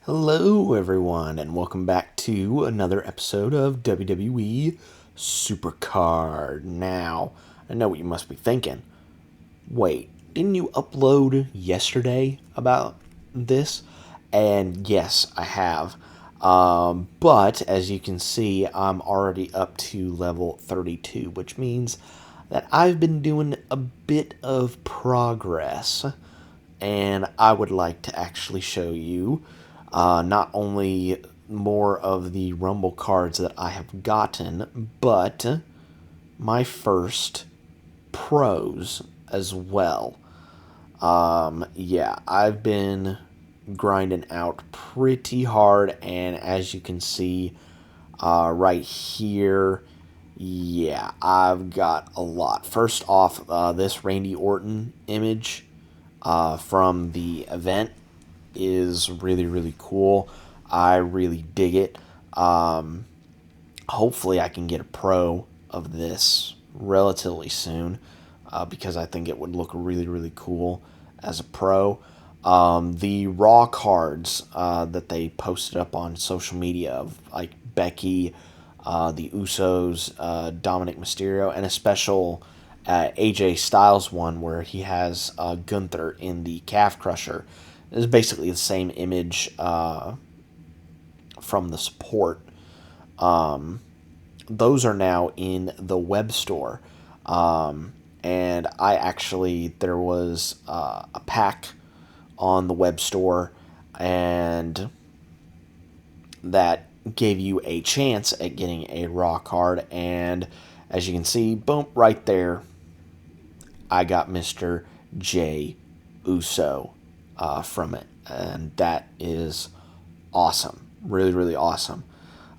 Hello, everyone, and welcome back to another episode of WWE Supercard. Now, I know what you must be thinking. Wait, didn't you upload yesterday about this? And yes, I have. But as you can see, I'm already up to level 32, which means that I've been doing a bit of progress. And I would like to actually show you not only more of the Rumble cards that I have gotten, but my first pros as well. Yeah, I've been grinding out pretty hard, and as you can see right here, yeah, I've got a lot. First off, this Randy Orton image from the event is really cool. I really dig it. Hopefully I can get a pro of this relatively soon because I think it would look really cool as a pro. The raw cards that they posted up on social media of like Becky, the Usos, Dominic Mysterio, and a special AJ Styles one where he has Gunther in the calf crusher. It's basically the same image from the support. Those are now in the web store. And there was a pack on the web store, and that gave you a chance at getting a raw card. And as you can see, boom, right there, I got Mr. J. Uso from it, and that is awesome. Really awesome.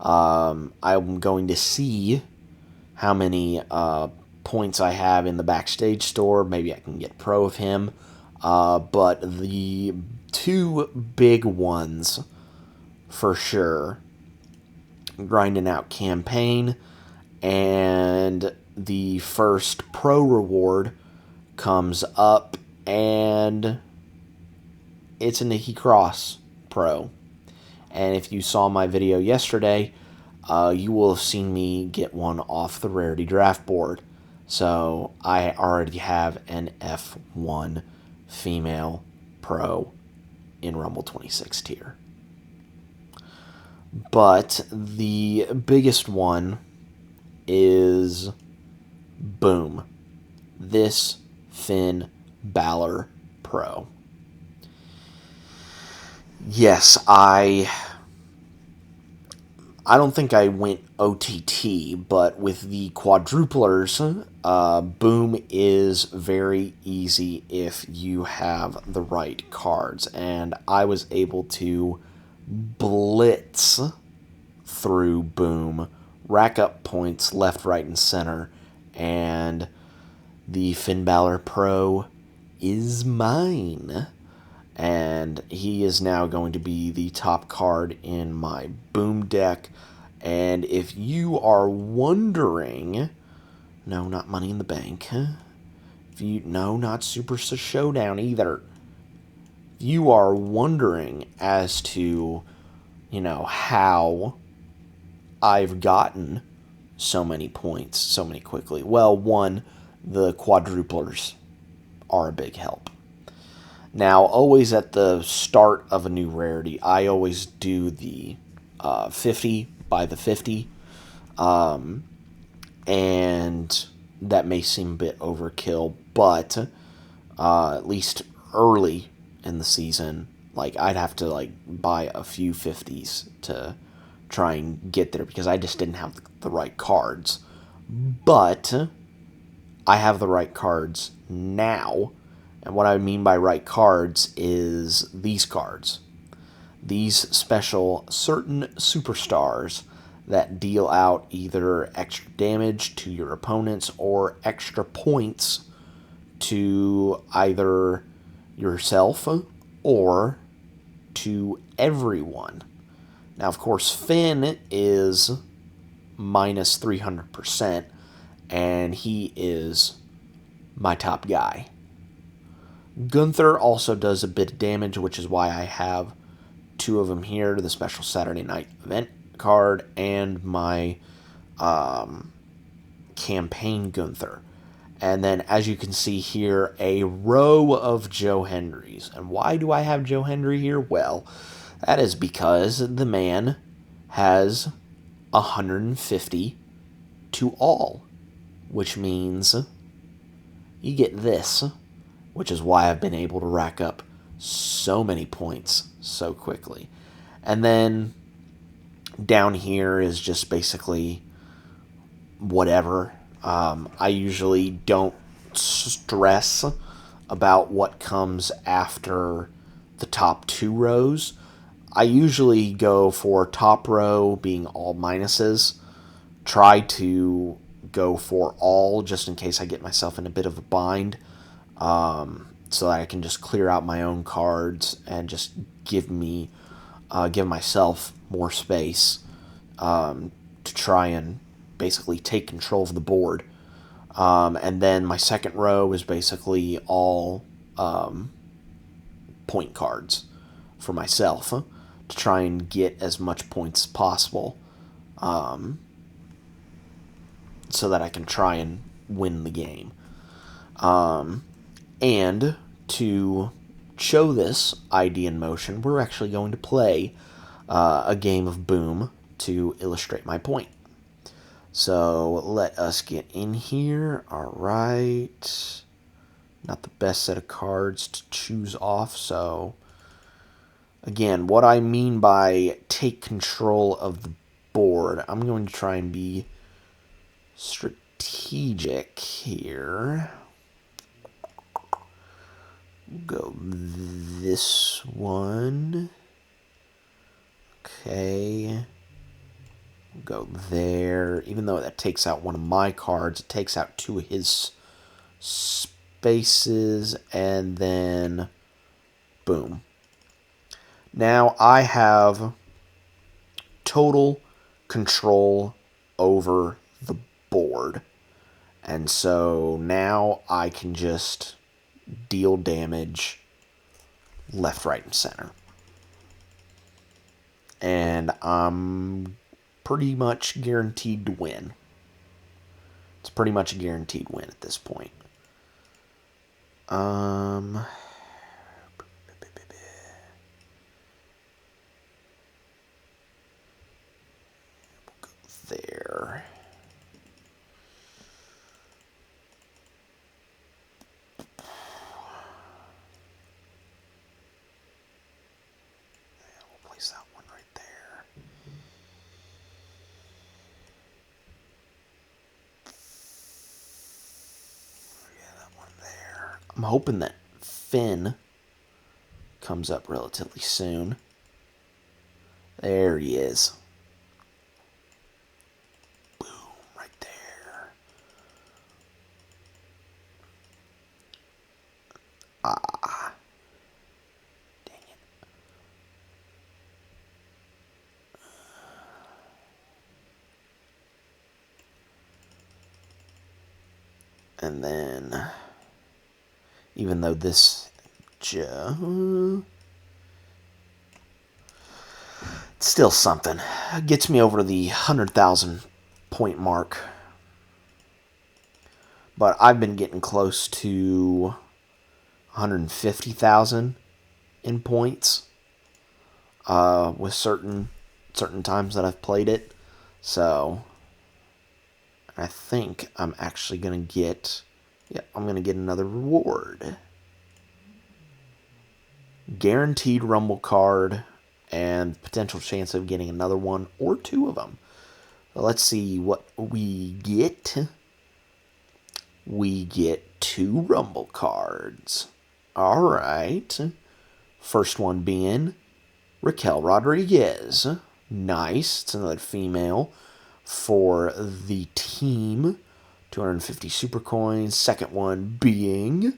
I'm going to see how many points I have in the backstage store. Maybe I can get pro of him. But the two big ones for sure, grinding out campaign and the first pro reward comes up, and it's a Nikki Cross pro. And if you saw my video yesterday, you will have seen me get one off the rarity draft board. So I already have an F1 female pro in Rumble 26 tier. But the biggest one is, boom, this Finn Balor pro. Yes, I don't think I went OTT, but with the quadruplers, boom is very easy if you have the right cards. And I was able to blitz through boom, rack up points left, right, and center, and the Finn Balor Pro is mine. And he is now going to be the top card in my boom deck. And if you are wondering, no, not Money in the Bank. No, not Super Showdown either. If you are wondering as to, how I've gotten so many points so many quickly. Well, one, the quadruplers are a big help. Now, always at the start of a new rarity, I always do the 50 by the 50. And that may seem a bit overkill, but at least early in the season, I'd have to buy a few 50s to try and get there because I just didn't have the right cards. But I have the right cards now. And what I mean by right cards is these cards. These special certain superstars that deal out either extra damage to your opponents or extra points to either yourself or to everyone. Now, of course, Finn is minus 300%, and he is my top guy. Gunther also does a bit of damage, which is why I have two of them here, the special Saturday night event card, and my campaign Gunther. And then, as you can see here, a row of Joe Hendrys. And why do I have Joe Hendry here? Well, that is because the man has 150 to all, which means you get this, which is why I've been able to rack up so many points so quickly. And then down here is just basically whatever. I usually don't stress about what comes after the top two rows. I usually go for top row being all minuses. Try to go for all just in case I get myself in a bit of a bind, so that I can just clear out my own cards and just give myself more space to try and basically take control of the board. And then my second row is basically all point cards for myself to try and get as much points as possible, so that I can try and win the game. And to show this idea in motion, we're actually going to play a game of Boom to illustrate my point. So let us get in here. All right. Not the best set of cards to choose off. So again, what I mean by take control of the board, I'm going to try and be strategic here. Go this one. Okay. Go there. Even though that takes out one of my cards, it takes out two of his spaces, and then boom. Now I have total control over the board. And so now I can just deal damage left, right, and center. And I'm pretty much guaranteed to win. It's pretty much a guaranteed win at this point. We'll go there. We'll place that one right there. I'm hoping that Finn comes up relatively soon. There he is. Boom, right there. Ah. Dang it. And then, even though this it's still something. It gets me over the 100,000 point mark. But I've been getting close to 150,000 in points with certain times that I've played it. So I think I'm actually going to get, I'm going to get another reward. Guaranteed Rumble card and potential chance of getting another one or two of them. So let's see what we get. We get 2 Rumble cards. All right. First one being Raquel Rodriguez. Nice. It's another female for the team. 250 super coins. Second one being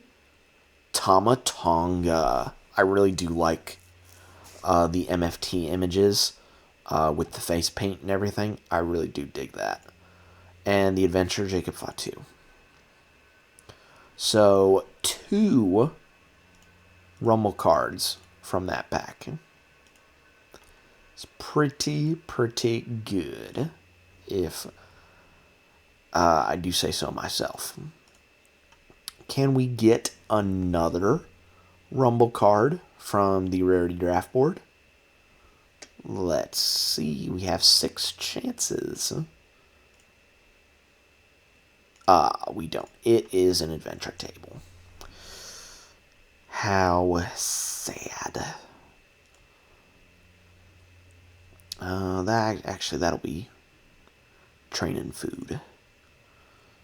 Tama Tonga. I really do like the MFT images with the face paint and everything. I really do dig that. And the Adventure Jacob Fatu. So 2 Rumble cards from that pack. pretty good, if I do say so myself. Can we get another Rumble card from the Rarity Draft Board? Let's see. We have 6 chances. We don't. It is an adventure table. How sad. That'll be training food.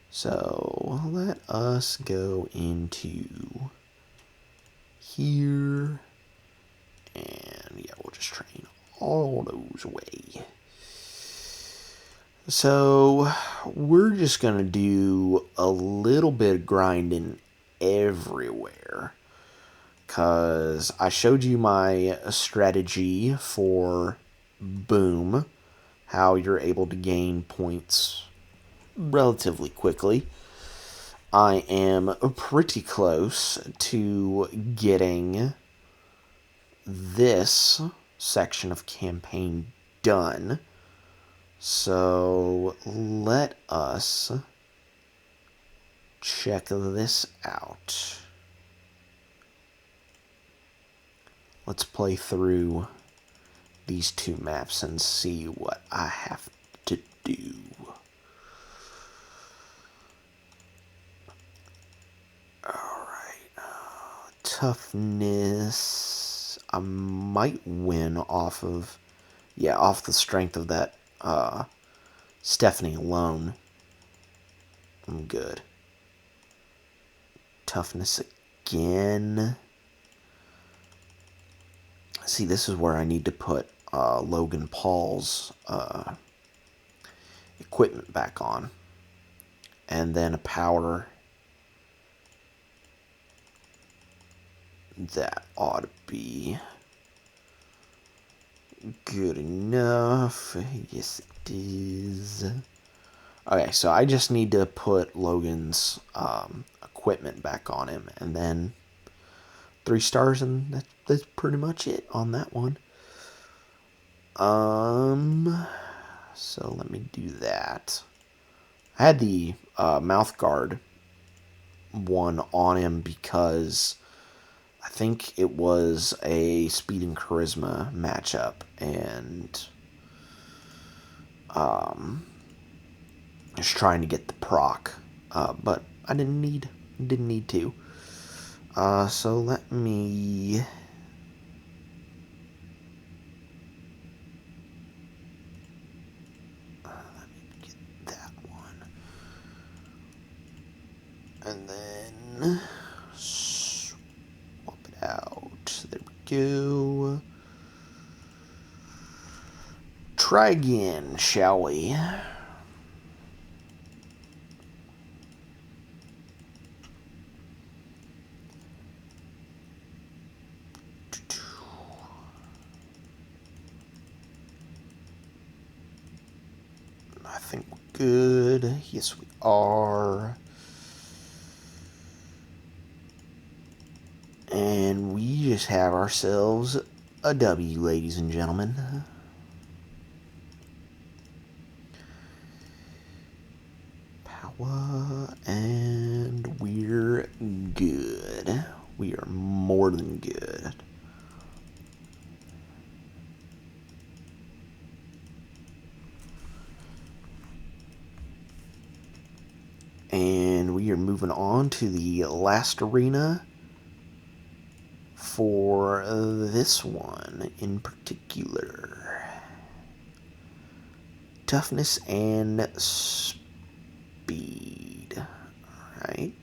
So let us go into here, and yeah, we'll just train all those away. So we're just gonna do a little bit of grinding everywhere, because I showed you my strategy for Boom, how you're able to gain points relatively quickly. I am pretty close to getting this section of campaign done. So let us check this out. Let's play through these 2 maps and see what I have to do. Alright, toughness. I might win off of, off the strength of that Stephanie alone. I'm good. Toughness again. See, this is where I need to put Logan Paul's equipment back on. And then a power. That ought to be good enough. Yes, it is. Okay, so I just need to put Logan's equipment back on him, and then 3 stars, and that's pretty much it on that one. So let me do that. I had the mouth guard one on him because I think it was a speed and charisma matchup, and just trying to get the proc, but I didn't need to. So let me get that one, and then swap it out. There we go. Try again, shall we? I think we're good. Yes, we are. And we just have ourselves a W, ladies and gentlemen. Power, and we're good. We are more than good. And we are moving on to the last arena for this one in particular. Toughness and speed. Alright.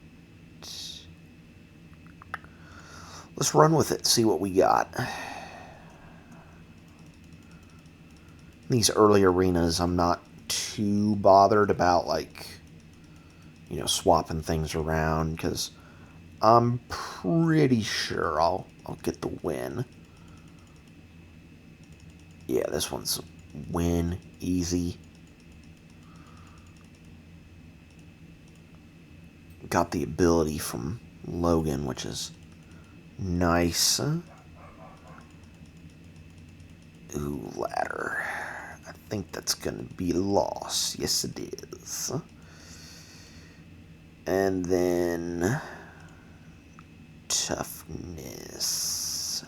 Let's run with it, see what we got. These early arenas, I'm not too bothered about, like, swapping things around, because I'm pretty sure I'll get the win. Yeah, this one's win, easy. Got the ability from Logan, which is nice. Ooh, ladder. I think that's gonna be loss. Yes, it is. And then toughness.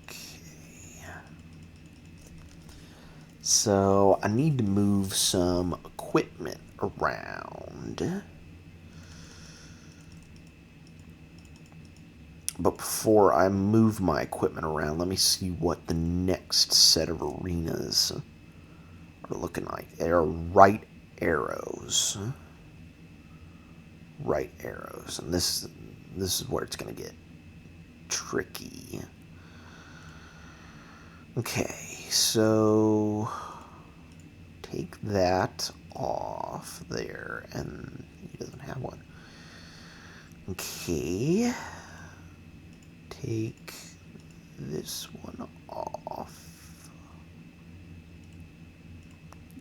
Okay. So I need to move some equipment around. But before I move my equipment around, let me see what the next set of arenas are looking like. They are right arrows. Right arrows. And this is where it's going to get tricky. Okay, so take that off there. And he doesn't have one. Okay. Take this one off.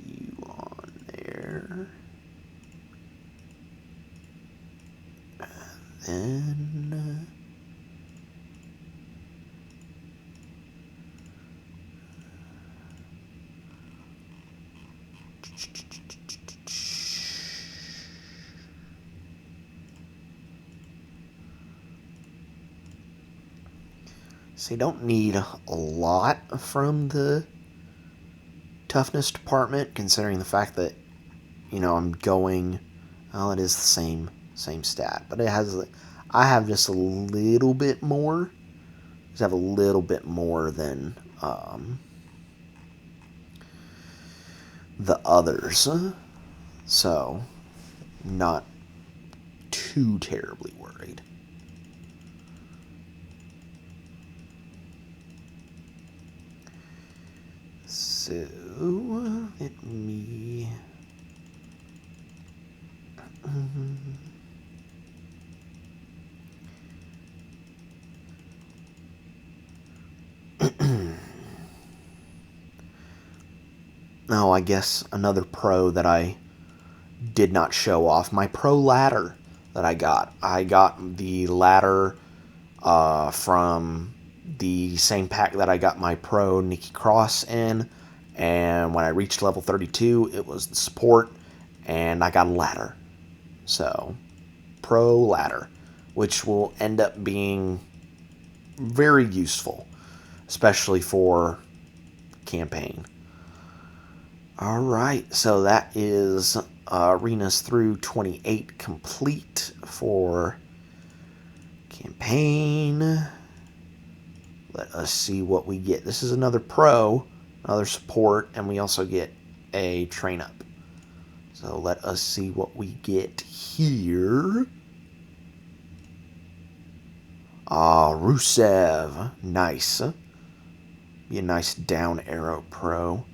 You on there. And then so you don't need a lot from the toughness department, considering the fact that, you know, I'm going, well, it is the same stat, but it has, I have just a little bit more. Just have a little bit more than the others, so not too terribly worried. So let me oh, I guess another pro that I did not show off, my pro ladder that I got. I got the ladder from the same pack that I got my pro Nikki Cross in, and when I reached level 32, it was the support, and I got a ladder. So, pro ladder, which will end up being very useful, especially for campaign. Alright, so that is arenas through 28 complete for campaign. Let us see what we get. This is another pro, another support, and we also get a train up. So let us see what we get here. Rusev. Nice. Be a nice down arrow pro.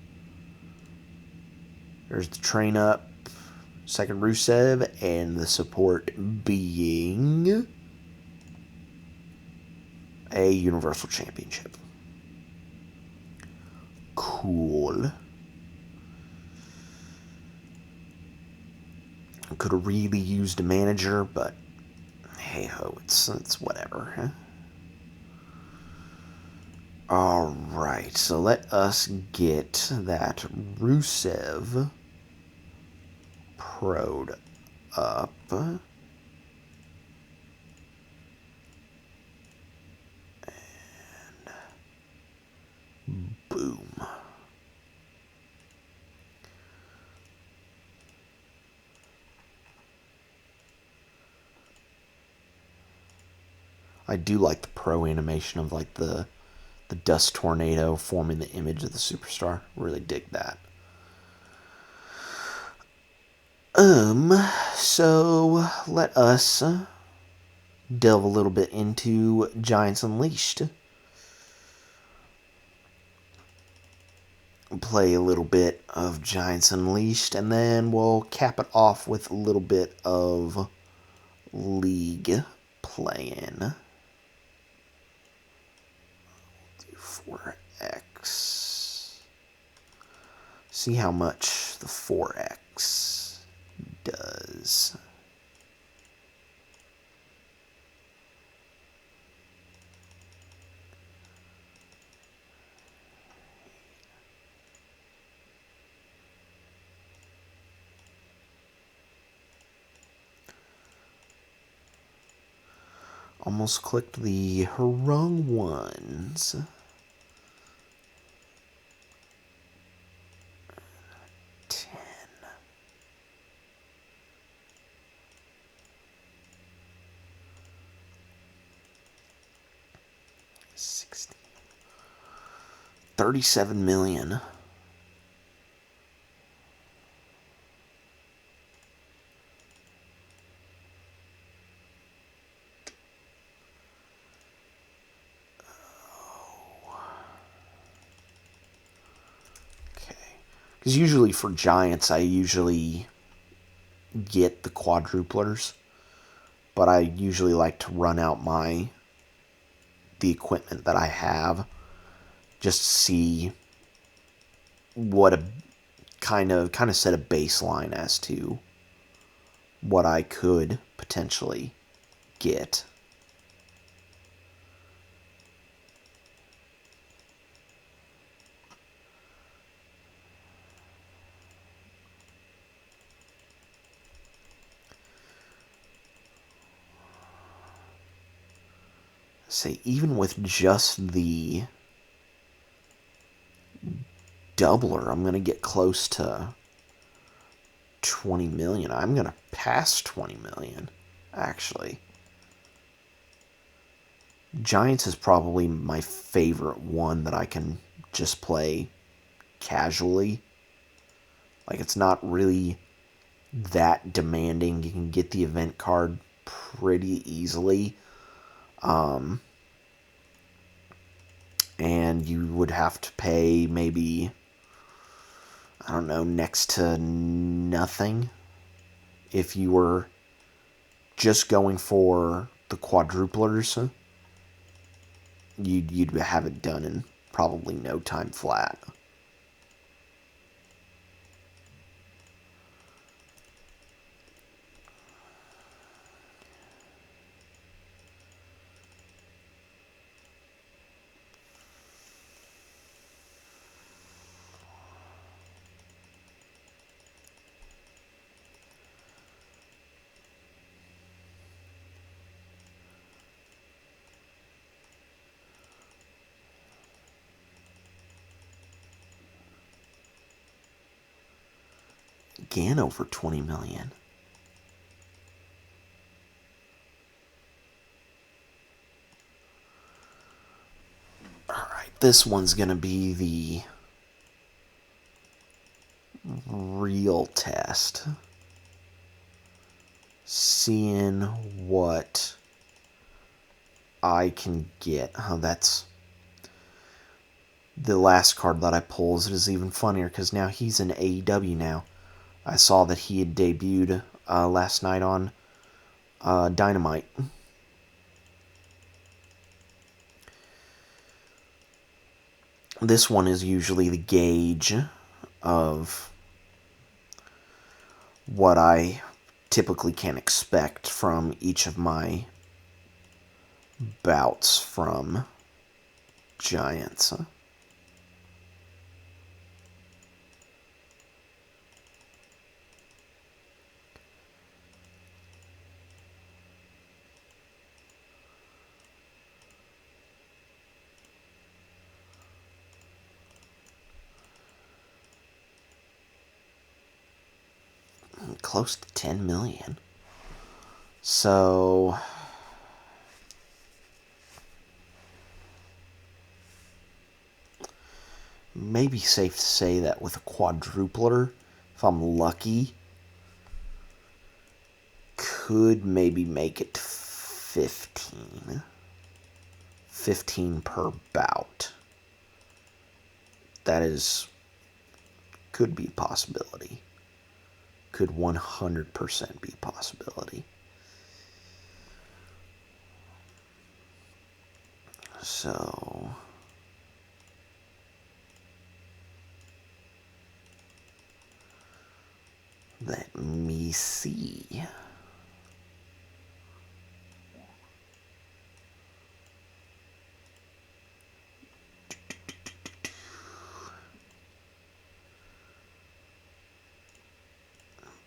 There's the train up. Second Rusev, and the support being a Universal Championship. Cool. Could have really used a manager, but hey ho, it's whatever. Huh? Alright, so let us get that Rusev pro'd up. And boom. I do like the pro animation of like the dust tornado forming the image of the superstar. Really dig that. So let us delve a little bit into Giants Unleashed. Play a little bit of Giants Unleashed, and then we'll cap it off with a little bit of League playing. 4x. See how much the 4x does. Almost clicked the wrong ones. 10. 16. 37 million. Because usually for Giants, I usually get the quadruplers, but I usually like to run out the equipment that I have, just to see what a kind of set a baseline as to what I could potentially get. Say, even with just the doubler, I'm going to get close to 20 million. I'm going to pass 20 million, actually. Giants is probably my favorite one that I can just play casually. Like, it's not really that demanding. You can get the event card pretty easily. And you would have to pay maybe, I don't know, next to nothing if you were just going for the quadruplers. You'd have it done in probably no time flat. Again, over 20 million. Alright, this one's gonna be the real test. Seeing what I can get. Oh, that's the last card that I pulled is even funnier because now he's in AEW now. I saw that he had debuted last night on Dynamite. This one is usually the gauge of what I typically can expect from each of my bouts from Giants. Close to 10 million. So maybe safe to say that with a quadrupler, if I'm lucky, could maybe make it to 15. 15 per bout. That could be a possibility. Could 100% be a possibility. So let me see.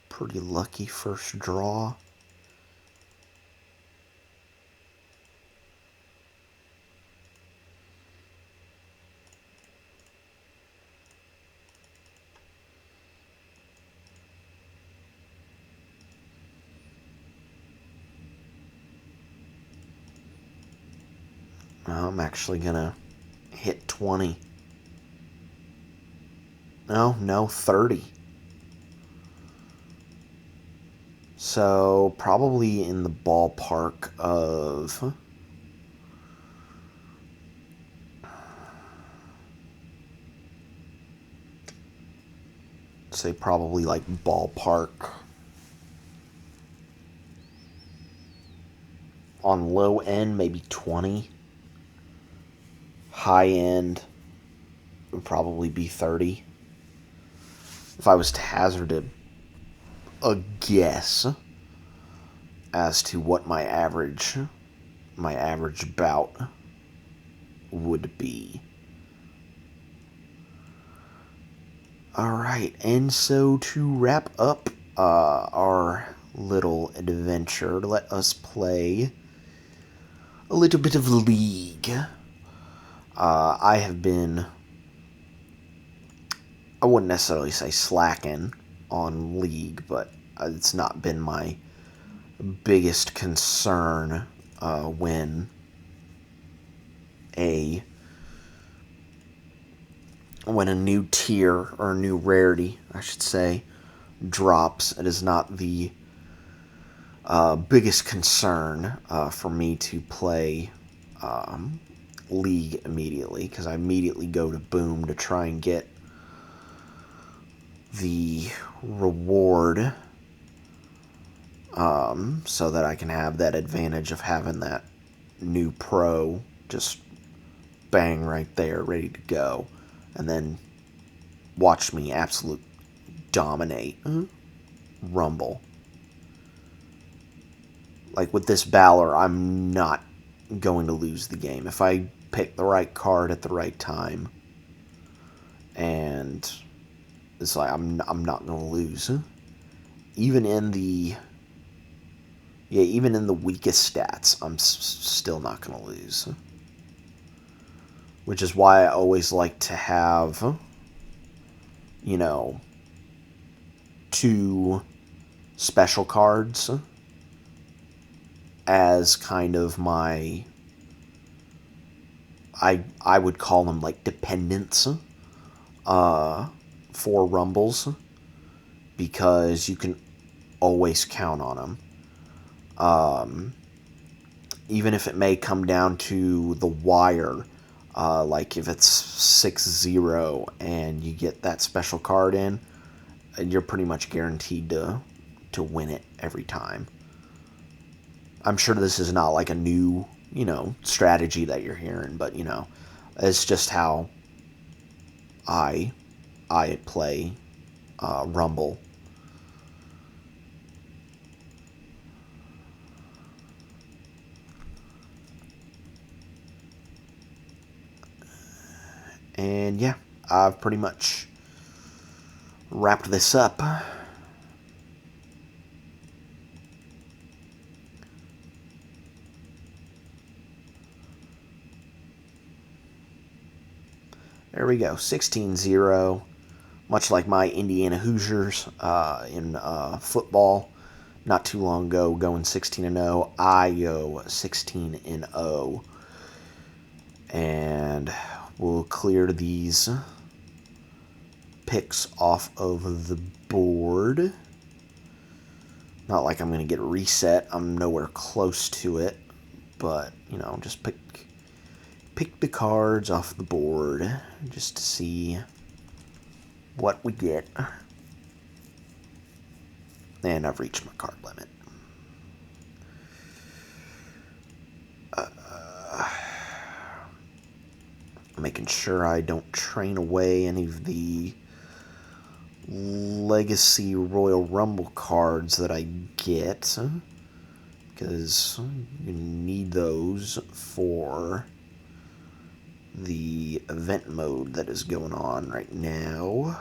Pretty lucky first draw. I'm actually gonna hit 20. No, 30. So, probably in the ballpark of... say probably like ballpark on low end, maybe 20. High end would probably be 30. If I was to hazard a guess as to what my average bout would be. Alright, and so to wrap up our little adventure, let us play a little bit of League. I have been, I wouldn't necessarily say slacking on League, but it's not been my biggest concern when a new tier, or a new rarity, I should say, drops. It is not the biggest concern for me to play League immediately, because I immediately go to Boom to try and get the reward, so that I can have that advantage of having that new pro just bang right there, ready to go, and then watch me absolute dominate Rumble. Like with this Balor, I'm not going to lose the game if I pick the right card at the right time, and it's like I'm not going to lose. Even in the weakest stats, I'm still not going to lose. Which is why I always like to have, you know, 2 special cards as kind of my, I would call them like dependents for Rumbles, because you can always count on them. Even if it may come down to the wire, like if it's 6-0 and you get that special card in, you're pretty much guaranteed to win it every time. I'm sure this is not like a new, strategy that you're hearing, but, it's just how I play Rumble. And yeah, I've pretty much wrapped this up. There we go, 16-0. Much like my Indiana Hoosiers in football not too long ago, going 16-0. I go 16-0. And we'll clear these picks off of the board. Not like I'm going to get a reset. I'm nowhere close to it. But, just pick the cards off the board just to see what we get. And I've reached my card limit. Making sure I don't train away any of the Legacy Royal Rumble cards that I get, because you need those for the event mode that is going on right now.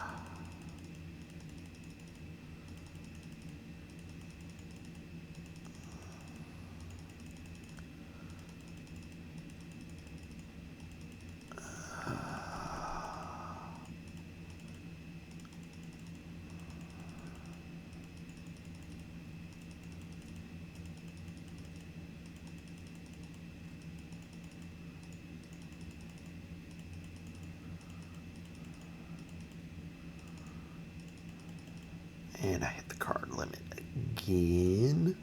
limit again.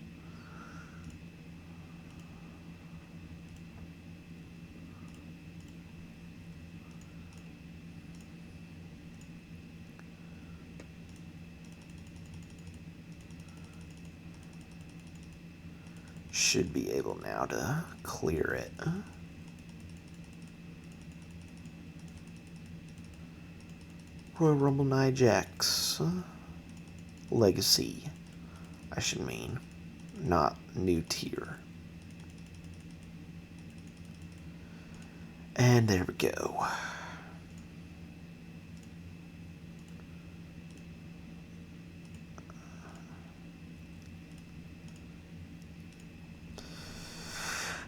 Should be able now to clear it. Royal Rumble Nia Jax. Legacy. I should mean. Not new tier. And there we go.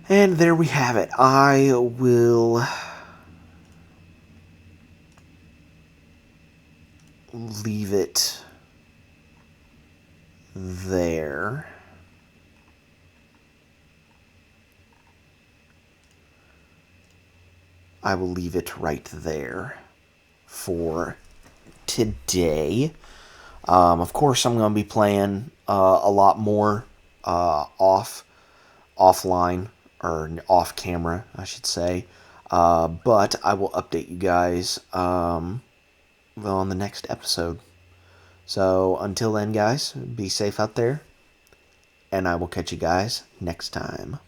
And there we have it. I will leave it there. I will leave it right there for today. Of course, I'm going to be playing a lot more offline, or off camera, I should say. But I will update you guys on the next episode. So until then, guys, be safe out there, and I will catch you guys next time.